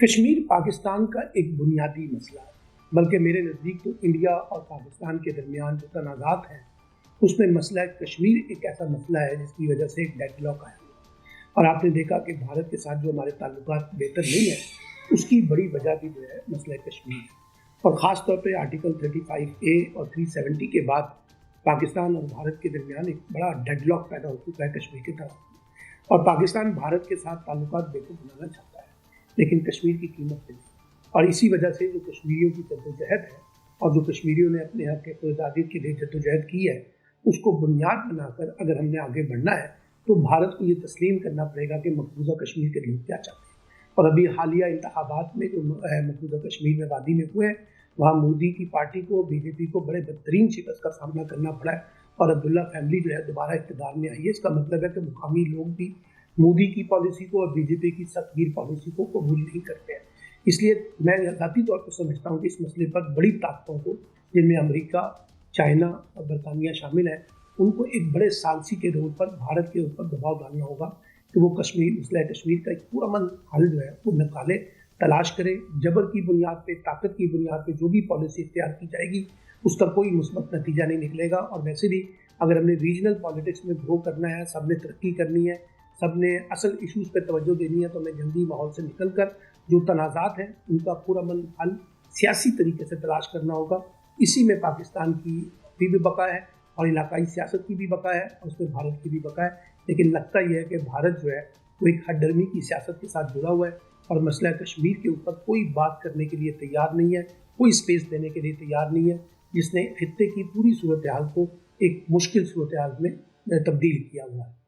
کشمیر پاکستان کا ایک بنیادی مسئلہ ہے، بلکہ میرے نزدیک تو انڈیا اور پاکستان کے درمیان جو تنازعات ہیں اس میں مسئلہ کشمیر ایک ایسا مسئلہ ہے جس کی وجہ سے ایک ڈیڈ لاک آیا ہوا۔ اور آپ نے دیکھا کہ بھارت کے ساتھ جو ہمارے تعلقات بہتر نہیں ہیں اس کی بڑی وجہ بھی جو ہے مسئلہ کشمیر ہے، اور خاص طور پہ آرٹیکل 35A اور 370 کے بعد پاکستان اور بھارت کے درمیان ایک بڑا ڈیڈ لاک پیدا ہو چکا ہے کشمیر کے طرف، اور پاکستان بھارت کے ساتھ تعلقات بہتر بنانا چاہتا ہے لیکن کشمیر کی قیمت پہ نہیں۔ اور اسی وجہ سے جو کشمیریوں کی جدوجہد ہے اور جو کشمیریوں نے اپنے حق کے خود ارادی کے لیے جدوجہد کی ہے اس کو بنیاد بنا کر اگر ہم نے آگے بڑھنا ہے تو بھارت کو یہ تسلیم کرنا پڑے گا کہ مقبوضہ کشمیر کے لوگ کیا چاہتے ہیں۔ اور ابھی حالیہ انتخابات میں جو مقبوضہ کشمیر میں وادی میں ہوئے ہیں وہاں مودی کی پارٹی کو BJP کو بڑے بدترین شکست کا سامنا کرنا پڑا ہے، اور عبداللہ فیملی جو ہے دوبارہ اقتدار میں آئی ہے۔ اس کا مطلب ہے کہ مقامی لوگ بھی مودی کی پالیسی کو اور BJP کی سخت گیر پالیسی کو قبول نہیں کرتے ہیں۔ اس لیے میں ذاتی طور پر سمجھتا ہوں کہ اس مسئلے پر بڑی طاقتوں کو، جن میں امریکہ، چائنا اور برطانیہ شامل ہیں، ان کو ایک بڑے ثالثی کے طور پر بھارت کے اوپر دباؤ ڈالنا ہوگا کہ وہ مسئلہ کشمیر کا ایک پورا حل جو ہے وہ نکالے، تلاش کرے۔ جبر کی بنیاد پہ، طاقت کی بنیاد پہ جو بھی پالیسی اختیار کی جائے گی اس کا کوئی مثبت نتیجہ نہیں نکلے گا۔ اور ویسے بھی اگر ہم نے ریجنل پالیٹکس میں گرو کرنا ہے، سب نے ترقی کرنی ہے، سب نے اصل ایشوز پہ توجہ دینی ہے، تو ہمیں جنگی ماحول سے نکل کر جو تنازعات ہیں ان کا پورا حل سیاسی طریقے سے تلاش کرنا ہوگا۔ اسی میں پاکستان کی بھی بقا ہے اور علاقائی سیاست کی بھی بقا ہے اور اس میں بھارت کی بھی بقا ہے، لیکن لگتا یہ ہے کہ بھارت جو ہے وہ ایک ہٹ ڈرمی کی سیاست کے ساتھ جڑا ہوا ہے اور مسئلہ کشمیر کے اوپر کوئی بات کرنے کے لیے تیار نہیں ہے، کوئی سپیس دینے کے لیے تیار نہیں ہے، جس نے خطے کی پوری صورتحال کو ایک مشکل صورتحال میں تبدیل کیا ہوا ہے۔